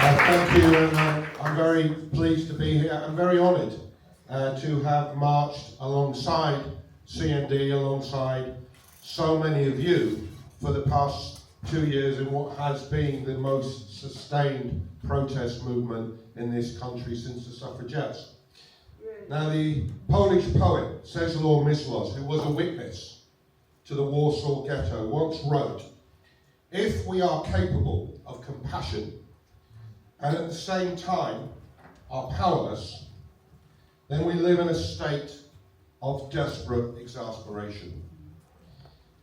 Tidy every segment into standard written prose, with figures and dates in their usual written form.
Thank you, and I'm very pleased to be here. I'm very honoured to have marched alongside CND, alongside so many of you for the past 2 years in what has been the most sustained protest movement in this country since the suffragettes. Now, the Polish poet Czesław Miłosz, who was a witness to the Warsaw Ghetto, once wrote, "If we are capable of compassion and at the same time are powerless, then we live in a state of desperate exasperation."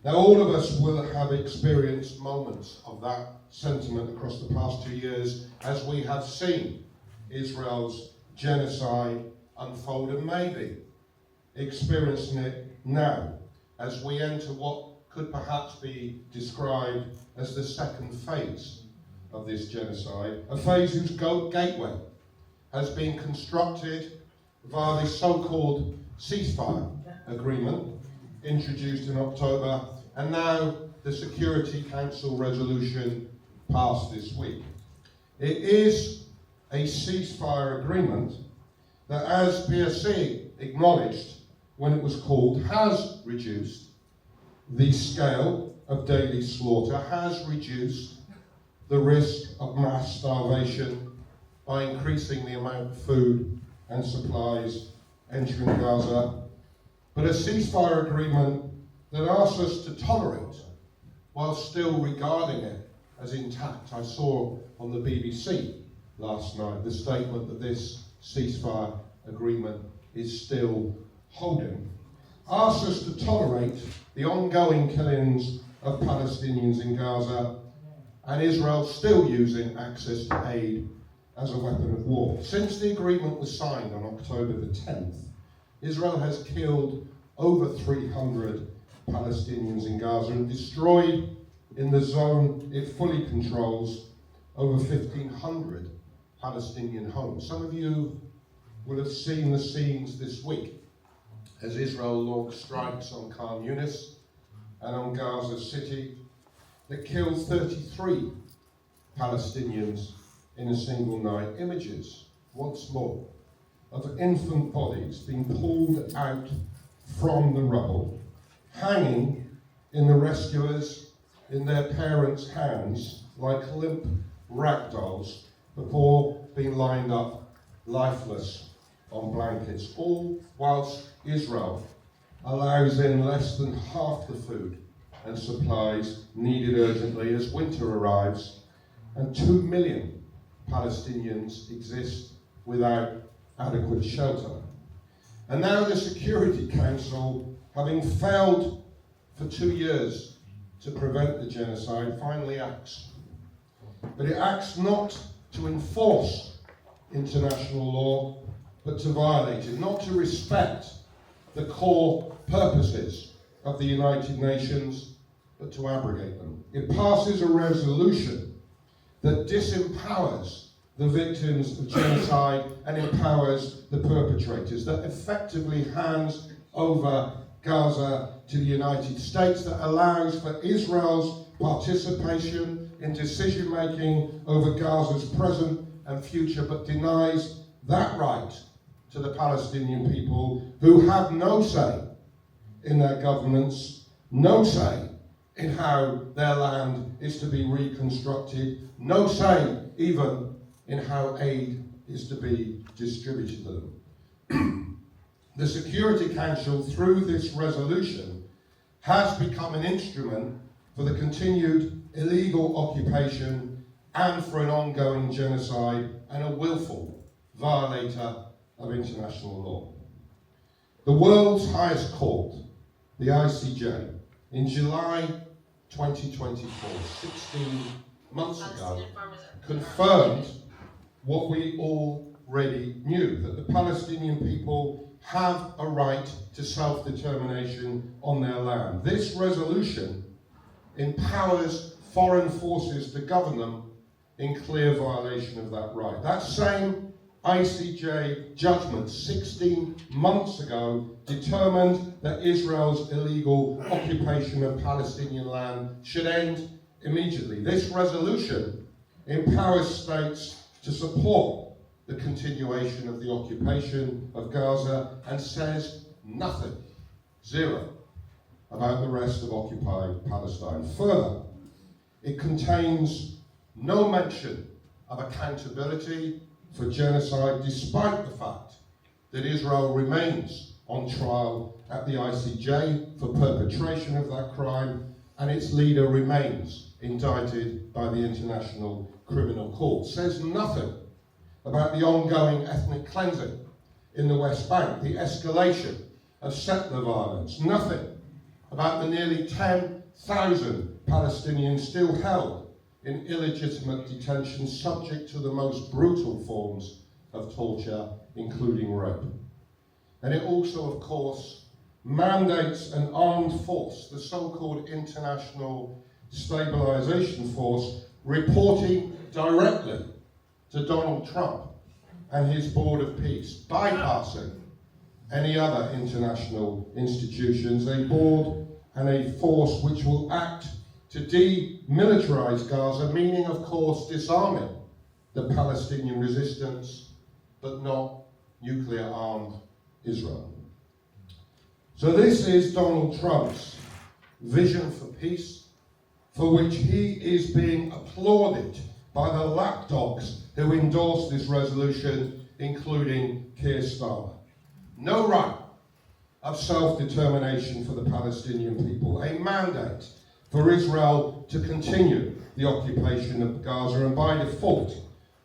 Now, all of us will have experienced moments of that sentiment across the past 2 years as we have seen Israel's genocide unfold, and maybe experiencing it now as we enter what could perhaps be described as the second phase of this genocide, a phase whose gateway has been constructed via the so-called ceasefire agreement introduced in October, and now the Security Council resolution passed this week. It is a ceasefire agreement that, as PSC acknowledged when it was called, has reduced the scale of daily slaughter, has reduced the risk of mass starvation by increasing the amount of food and supplies entering Gaza, but a ceasefire agreement that asks us to tolerate while still regarding it as intact. I saw on the BBC last night the statement that this ceasefire agreement is still holding, asks us to tolerate the ongoing killings of Palestinians in Gaza and Israel still using access to aid as a weapon of war. Since the agreement was signed on October the 10th, Israel has killed over 300 Palestinians in Gaza and destroyed in the zone it fully controls over 1,500 Palestinian homes. Some of you will have seen the scenes this week as Israel launched strikes on Khan Yunis and on Gaza City that killed 33 Palestinians in a single night. Images, once more, of infant bodies being pulled out from the rubble, hanging in the rescuers in their parents' hands like limp rag dolls before being lined up lifeless on blankets, all whilst Israel allows in less than half the food and supplies needed urgently as winter arrives and 2 million Palestinians exist without adequate shelter. And now the Security Council, having failed for 2 years to prevent the genocide, finally acts. But it acts not to enforce international law, but to violate it, not to respect the core purposes of the United Nations, but to abrogate them. It passes a resolution that disempowers the victims of genocide and empowers the perpetrators, that effectively hands over Gaza to the United States, that allows for Israel's participation in decision-making over Gaza's present and future, but denies that right to the Palestinian people, who have no say in their governance, no say in how their land is to be reconstructed, no say even in how aid is to be distributed to them. The Security Council, through this resolution, has become an instrument for the continued illegal occupation and for an ongoing genocide and a willful violator of international law. The world's highest court, the ICJ, in July 2024, 16 months ago, confirmed what we already knew, that the Palestinian people have a right to self-determination on their land. This resolution empowers foreign forces to govern them in clear violation of that right. That same ICJ judgment 16 months ago determined that Israel's illegal occupation of Palestinian land should end immediately. This resolution empowers states to support the continuation of the occupation of Gaza and says nothing, zero, about the rest of occupied Palestine. Further, it contains no mention of accountability for genocide, despite the fact that Israel remains on trial at the ICJ for perpetration of that crime, and its leader remains indicted by the International Criminal Court. Says nothing about the ongoing ethnic cleansing in the West Bank, the escalation of settler violence, nothing about the nearly 10,000 Palestinians still held in illegitimate detention, subject to the most brutal forms of torture, including rape. And it also, of course, mandates an armed force, the so-called International Stabilization Force, reporting directly to Donald Trump and his Board of Peace, bypassing any other international institutions, a board and a force which will act to demilitarize Gaza, meaning, of course, disarming the Palestinian resistance, but not nuclear-armed Israel. So this is Donald Trump's vision for peace, for which he is being applauded by the lapdogs who endorsed this resolution, including Keir Starmer. No right of self-determination for the Palestinian people, a mandate for Israel to continue the occupation of Gaza and by default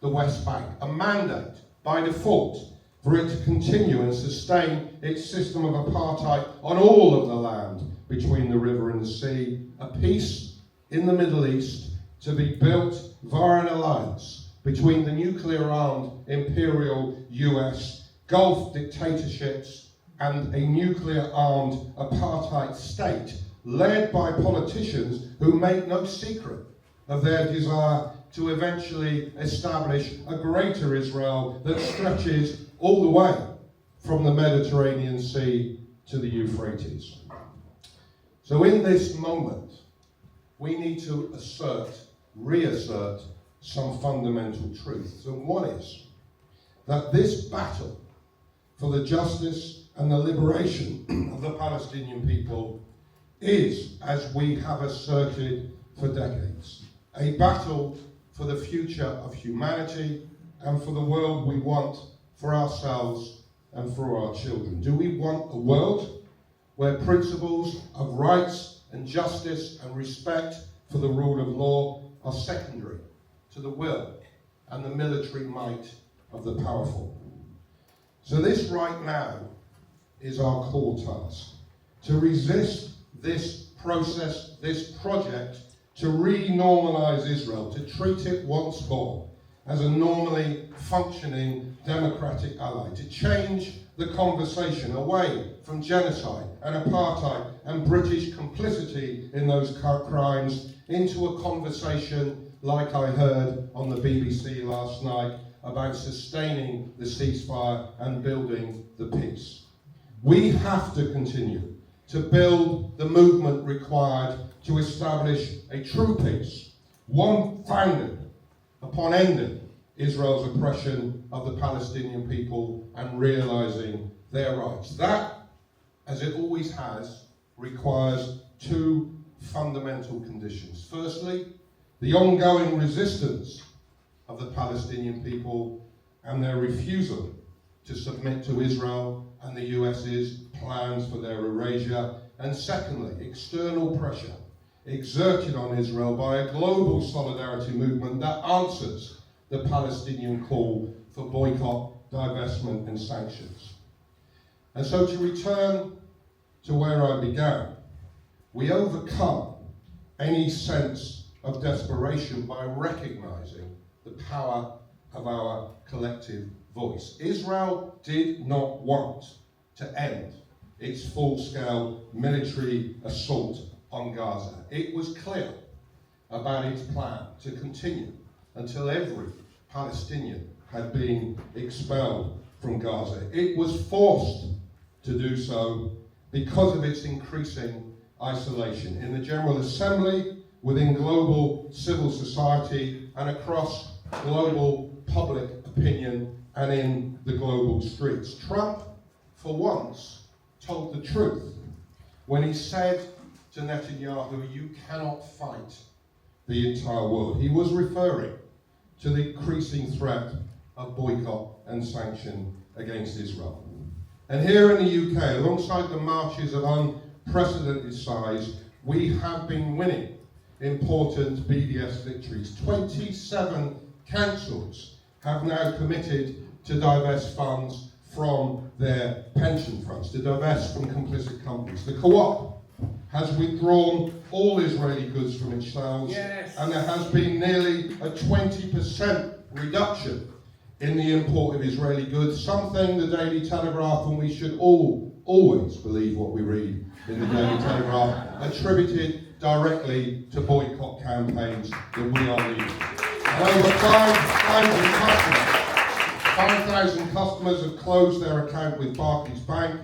the West Bank, a mandate by default for it to continue and sustain its system of apartheid on all of the land between the river and the sea, a peace in the Middle East to be built via an alliance between the nuclear-armed imperial US, Gulf dictatorships, and a nuclear-armed apartheid state led by politicians who make no secret of their desire to eventually establish a greater Israel that stretches all the way from the Mediterranean Sea to the Euphrates. So in this moment, we need to reassert some fundamental truths. And one is that this battle for the justice and the liberation of the Palestinian people is, as we have asserted for decades, a battle for the future of humanity and for the world we want for ourselves and for our children. Do we want a world where principles of rights and justice and respect for the rule of law are secondary to the will and the military might of the powerful? So this right now is our core task, to resist this process, this project, to re-normalize Israel, to treat it once more as a normally functioning democratic ally, to change the conversation away from genocide and apartheid and British complicity in those crimes into a conversation like I heard on the BBC last night about sustaining the ceasefire and building the peace. We have to continue to build the movement required to establish a true peace, one founded upon ending Israel's oppression of the Palestinian people and realizing their rights. That, as it always has, requires two fundamental conditions. Firstly, the ongoing resistance of the Palestinian people and their refusal to submit to Israel and the US's plans for their erasure. And secondly, external pressure exerted on Israel by a global solidarity movement that answers the Palestinian call for boycott, divestment and sanctions. And so to return to where I began, we overcome any sense of desperation by recognizing the power of our collective voice. Israel did not want to end its full-scale military assault on Gaza. It was clear about its plan to continue until every Palestinian had been expelled from Gaza. It was forced to do so because of its increasing isolation in the General Assembly, within global civil society, and across global public opinion and in the global streets. Trump, for once, told the truth when he said to Netanyahu, "You cannot fight the entire world." He was referring to the increasing threat of boycott and sanction against Israel. And here in the UK, alongside the marches of unprecedented size, we have been winning important BDS victories. 27 councils have now committed to divest funds from their pension funds, to divest from complicit companies. The Co-op has withdrawn all Israeli goods from its shelves, and there has been nearly a 20% reduction in the import of Israeli goods, something the Daily Telegraph, and we should always believe what we read in the Daily Telegraph, attributed directly to boycott campaigns that we are leading. And over 5,000 customers have closed their account with Barclays Bank,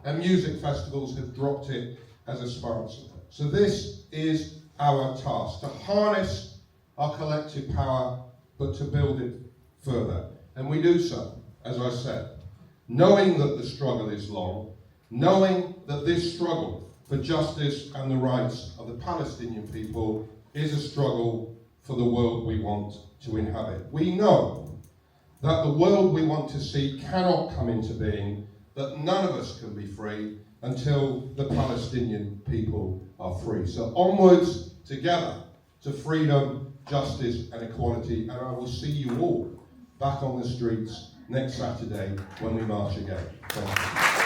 and music festivals have dropped it as a sponsor. So this is our task, to harness our collective power, but to build it further. And we do so, as I said, knowing that the struggle is long, knowing that this struggle for justice and the rights of the Palestinian people is a struggle for the world we want to inhabit. We know that the world we want to see cannot come into being, that none of us can be free until the Palestinian people are free. So onwards, together, to freedom, justice and equality, and I will see you all back on the streets next Saturday when we march again. Thank you.